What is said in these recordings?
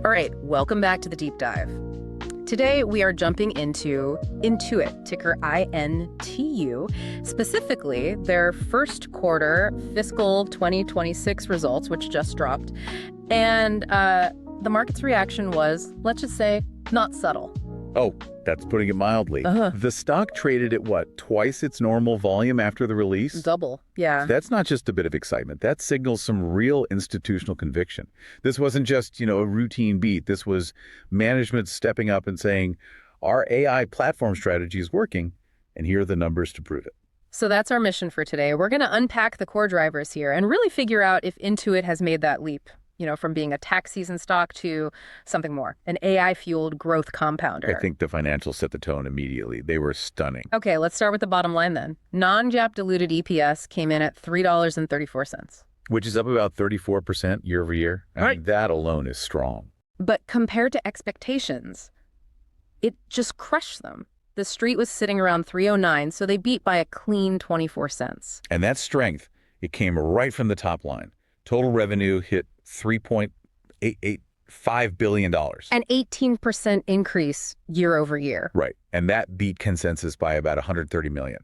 All right, welcome back to the deep dive. Today, we are jumping into Intuit, ticker INTU, specifically their first quarter fiscal 2026 results, which just dropped. And the market's reaction was, let's just say, not subtle. Oh, that's putting it mildly. The stock traded at what, twice its normal volume after the release? Double, yeah. That's not just a bit of excitement. That signals some real institutional conviction. This wasn't just, a routine beat. This was management stepping up and saying, our AI platform strategy is working, and here are the numbers to prove it. So that's our mission for today. We're going to unpack the core drivers here and really figure out if Intuit has made that leap, from being a tax season stock to something more, an AI-fueled growth compounder. I think the financials set the tone immediately. They were stunning. Okay, let's start with the bottom line then. Non-GAAP diluted EPS came in at $3.34. Which is up about 34% year over year. I mean, that alone is strong. But compared to expectations, it just crushed them. The street was sitting around 309, so they beat by a clean 24 cents. And that strength, it came right from the top line. Total revenue hit $3.885 billion. An 18% increase year over year. Right. And that beat consensus by about $130 million.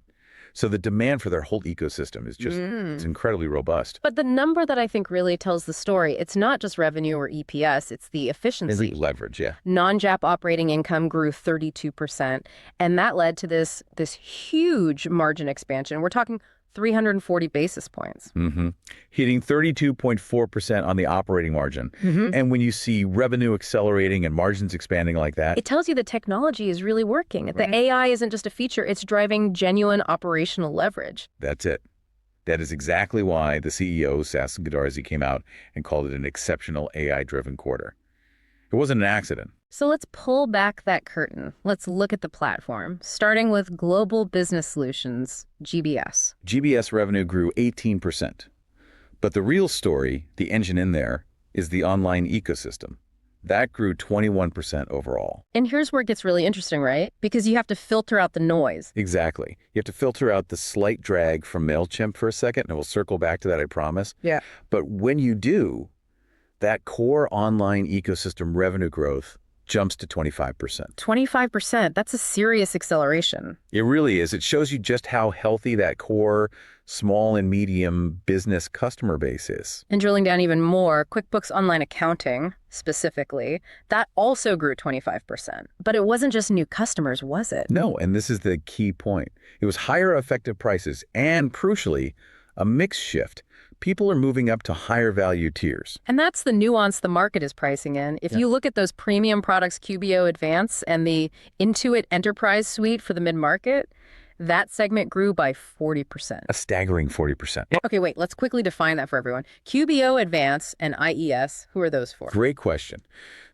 So the demand for their whole ecosystem is just it's incredibly robust. But the number that I think really tells the story, it's not just revenue or EPS, it's the efficiency. It's leverage, yeah. Non-GAAP operating income grew 32%, and that led to this huge margin expansion. We're talking 340 basis points. Hitting 32.4% on the operating margin. And when you see revenue accelerating and margins expanding like that, it tells you the technology is really working. Right. The AI isn't just a feature, it's driving genuine operational leverage. That's it. That is exactly why the CEO, Sachin Goodarzi, came out and called it an exceptional AI-driven quarter. It wasn't an accident. So let's pull back that curtain. Let's look at the platform, starting with Global Business Solutions, GBS. GBS revenue grew 18%. But the real story, the engine in there, is the online ecosystem. That grew 21% overall. And here's where it gets really interesting, right? Because you have to filter out the noise. Exactly. You have to filter out the slight drag from Mailchimp for a second, and we'll circle back to that, I promise. Yeah. But when you do, that core online ecosystem revenue growth jumps to 25%. 25%, that's a serious acceleration. It really is. It shows you just how healthy that core small and medium business customer base is. And drilling down even more, QuickBooks Online accounting, specifically, that also grew 25%. But it wasn't just new customers, was it? No, and this is the key point. It was higher effective prices and, crucially, a mix shift. People are moving up to higher value tiers. And that's the nuance the market is pricing in. If you look at those premium products, QBO Advance and the Intuit Enterprise Suite for the mid-market, that segment grew by 40%. A staggering 40%. Okay, wait, let's quickly define that for everyone. QBO Advance and IES, who are those for? Great question.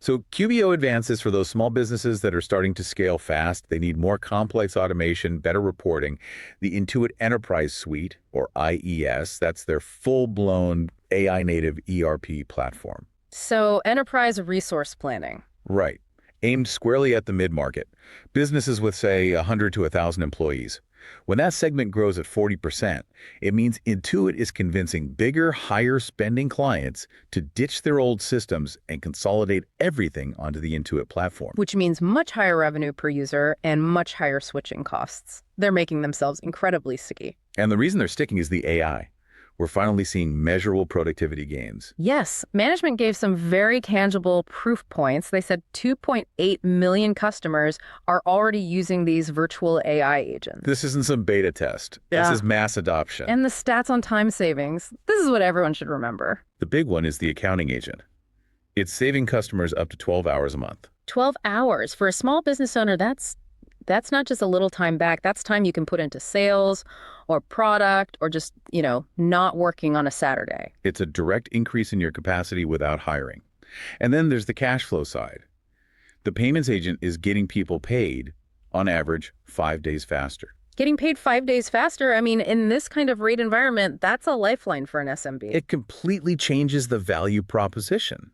So QBO Advance is for those small businesses that are starting to scale fast. They need more complex automation, better reporting. The Intuit Enterprise Suite, or IES, that's their full-blown AI-native ERP platform. So enterprise resource planning. Right. Aimed squarely at the mid-market, businesses with, say, 100 to 1,000 employees. When that segment grows at 40%, it means Intuit is convincing bigger, higher-spending clients to ditch their old systems and consolidate everything onto the Intuit platform. Which means much higher revenue per user and much higher switching costs. They're making themselves incredibly sticky. And the reason they're sticking is the AI. We're finally seeing measurable productivity gains. Yes, management gave some very tangible proof points. They said 2.8 million customers are already using these virtual AI agents. This isn't some beta test. Yeah. This is mass adoption. And the stats on time savings, this is what everyone should remember. The big one is the accounting agent. It's saving customers up to 12 hours a month. 12 hours. For a small business owner, that's not just a little time back. That's time you can put into sales or product or just, not working on a Saturday. It's a direct increase in your capacity without hiring. And then there's the cash flow side. The payments agent is getting people paid, on average, 5 days faster. Getting paid 5 days faster, in this kind of rate environment, that's a lifeline for an SMB. It completely changes the value proposition.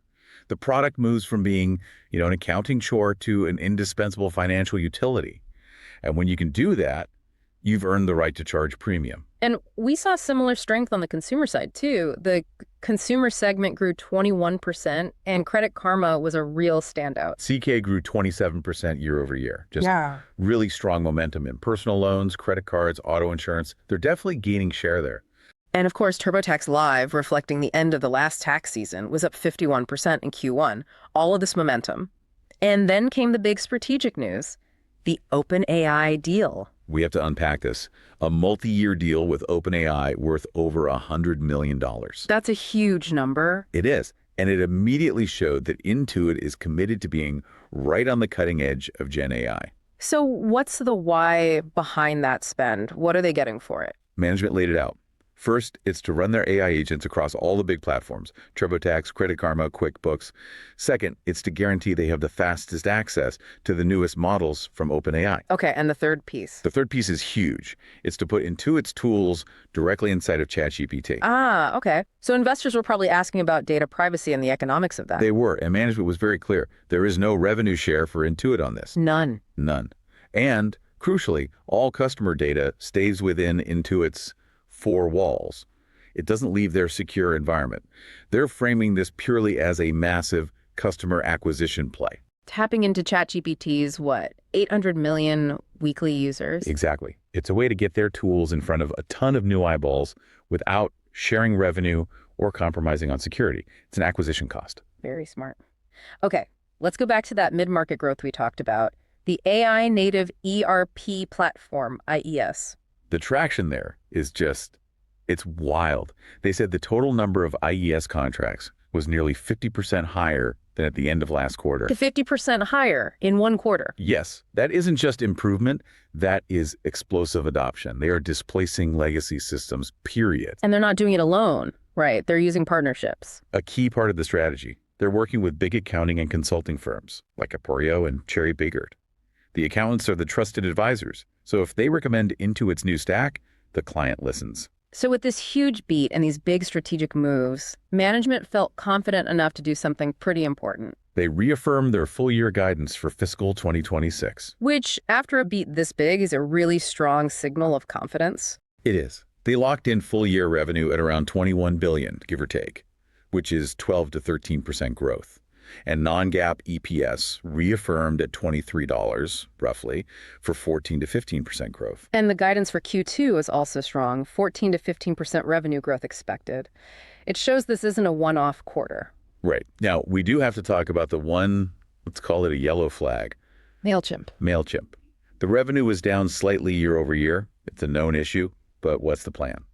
The product moves from being, an accounting chore to an indispensable financial utility. And when you can do that, you've earned the right to charge premium. And we saw similar strength on the consumer side, too. The consumer segment grew 21%, and Credit Karma was a real standout. CK grew 27% year over year. Just really strong momentum in personal loans, credit cards, auto insurance. They're definitely gaining share there. And of course, TurboTax Live, reflecting the end of the last tax season, was up 51% in Q1. All of this momentum. And then came the big strategic news, the OpenAI deal. We have to unpack this. A multi-year deal with OpenAI worth over $100 million. That's a huge number. It is. And it immediately showed that Intuit is committed to being right on the cutting edge of Gen AI. So what's the why behind that spend? What are they getting for it? Management laid it out. First, it's to run their AI agents across all the big platforms, TurboTax, Credit Karma, QuickBooks. Second, it's to guarantee they have the fastest access to the newest models from OpenAI. Okay, and the third piece? The third piece is huge. It's to put Intuit's tools directly inside of ChatGPT. Ah, okay. So investors were probably asking about data privacy and the economics of that. They were, and management was very clear. There is no revenue share for Intuit on this. None. None. And, crucially, all customer data stays within Intuit's four walls. It doesn't leave their secure environment. They're framing this purely as a massive customer acquisition play. Tapping into ChatGPT's, 800 million weekly users? Exactly. It's a way to get their tools in front of a ton of new eyeballs without sharing revenue or compromising on security. It's an acquisition cost. Very smart. Okay, let's go back to that mid-market growth we talked about. The AI-native ERP platform, IES. The traction there is it's wild. They said the total number of IES contracts was nearly 50% higher than at the end of last quarter. To 50% higher in one quarter. Yes, that isn't just improvement, that is explosive adoption. They are displacing legacy systems, period. And they're not doing it alone, right? They're using partnerships. A key part of the strategy. They're working with big accounting and consulting firms like Aporio and Cherry Bigard. The accountants are the trusted advisors. So if they recommend Intuit's new stack, the client listens. So with this huge beat and these big strategic moves, management felt confident enough to do something pretty important. They reaffirmed their full-year guidance for fiscal 2026. Which, after a beat this big, is a really strong signal of confidence. It is. They locked in full-year revenue at around $21 billion, give or take, which is 12 to 13% growth. And non-GAAP EPS reaffirmed at $23, roughly, for 14 to 15% growth. And the guidance for Q2 is also strong, 14 to 15% revenue growth expected. It shows this isn't a one-off quarter. Right. Now, we do have to talk about the one, let's call it a yellow flag. Mailchimp. Mailchimp. The revenue was down slightly year over year. It's a known issue, but what's the plan?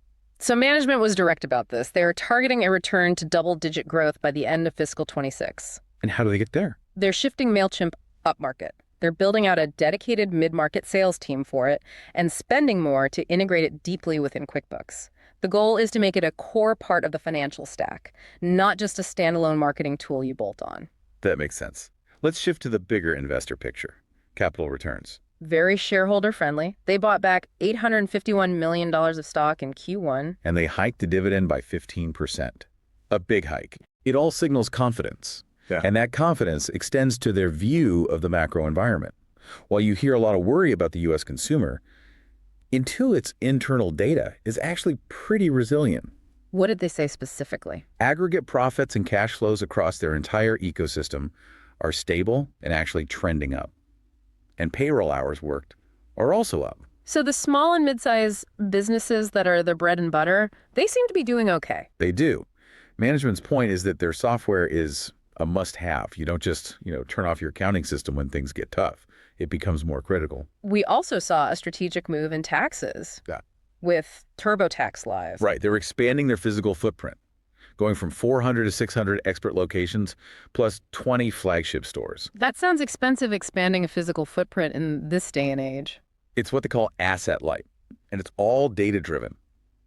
So management was direct about this. They are targeting a return to double-digit growth by the end of fiscal 26. And how do they get there? They're shifting Mailchimp upmarket. They're building out a dedicated mid-market sales team for it and spending more to integrate it deeply within QuickBooks. The goal is to make it a core part of the financial stack, not just a standalone marketing tool you bolt on. That makes sense. Let's shift to the bigger investor picture, capital returns. Very shareholder-friendly. They bought back $851 million of stock in Q1. And they hiked the dividend by 15%. A big hike. It all signals confidence. Yeah. And that confidence extends to their view of the macro environment. While you hear a lot of worry about the U.S. consumer, Intuit's internal data is actually pretty resilient. What did they say specifically? Aggregate profits and cash flows across their entire ecosystem are stable and actually trending up. And payroll hours worked are also up. So the small and mid-sized businesses that are the bread and butter, they seem to be doing okay. They do. Management's point is that their software is a must-have. You don't just, turn off your accounting system when things get tough. It becomes more critical. We also saw a strategic move in taxes with TurboTax Live. Right. They're expanding their physical footprint, going from 400 to 600 expert locations, plus 20 flagship stores. That sounds expensive, expanding a physical footprint in this day and age. It's what they call asset light, and it's all data-driven.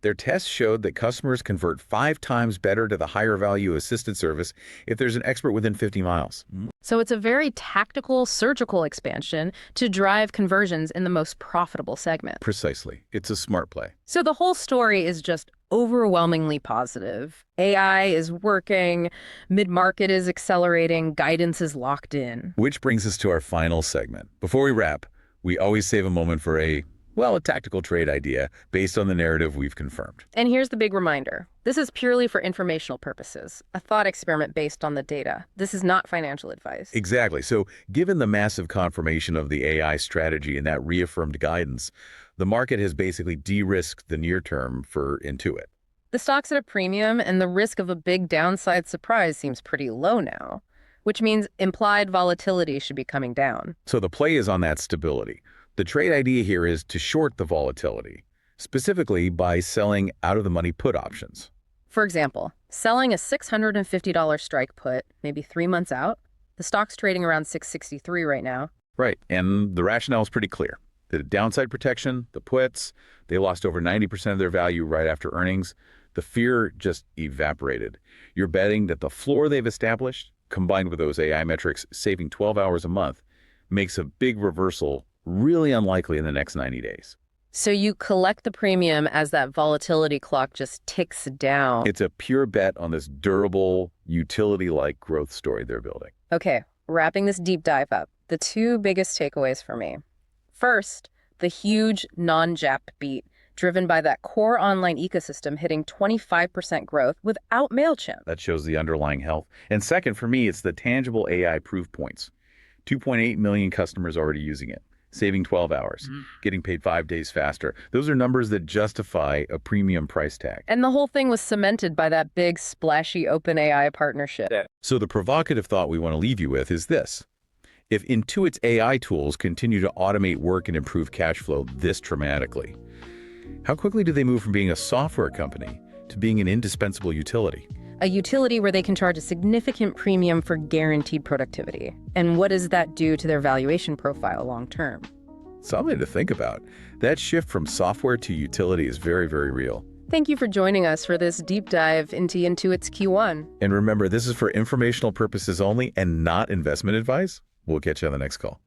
Their tests showed that customers convert 5 times better to the higher value assisted service if there's an expert within 50 miles. So it's a very tactical, surgical expansion to drive conversions in the most profitable segment. Precisely. It's a smart play. So the whole story is just overwhelmingly positive. AI is working, mid-market is accelerating, guidance is locked in. Which brings us to our final segment. Before we wrap, we always save a moment for a Well, a tactical trade idea based on the narrative we've confirmed. And here's the big reminder. This is purely for informational purposes, a thought experiment based on the data. This is not financial advice. Exactly. So given the massive confirmation of the AI strategy and that reaffirmed guidance, the market has basically de-risked the near term for Intuit. The stock's at a premium, and the risk of a big downside surprise seems pretty low now, which means implied volatility should be coming down. So the play is on that stability. The trade idea here is to short the volatility, specifically by selling out-of-the-money put options. For example, selling a $650 strike put, maybe 3 months out, the stock's trading around $663 right now. Right, and the rationale is pretty clear. The downside protection, the puts, they lost over 90% of their value right after earnings. The fear just evaporated. You're betting that the floor they've established, combined with those AI metrics saving 12 hours a month, makes a big reversal really unlikely in the next 90 days. So you collect the premium as that volatility clock just ticks down. It's a pure bet on this durable, utility-like growth story they're building. Okay, wrapping this deep dive up, the two biggest takeaways for me. First, the huge non-GAAP beat, driven by that core online ecosystem hitting 25% growth without Mailchimp. That shows the underlying health. And second, for me, it's the tangible AI proof points. 2.8 million customers already using it, saving 12 hours, getting paid 5 days faster. Those are numbers that justify a premium price tag. And the whole thing was cemented by that big, splashy OpenAI partnership. So the provocative thought we want to leave you with is this. If Intuit's AI tools continue to automate work and improve cash flow this dramatically, how quickly do they move from being a software company to being an indispensable utility? A utility where they can charge a significant premium for guaranteed productivity. And what does that do to their valuation profile long term? Something to think about. That shift from software to utility is very, very real. Thank you for joining us for this deep dive into Intuit's Q1. And remember, this is for informational purposes only and not investment advice. We'll catch you on the next call.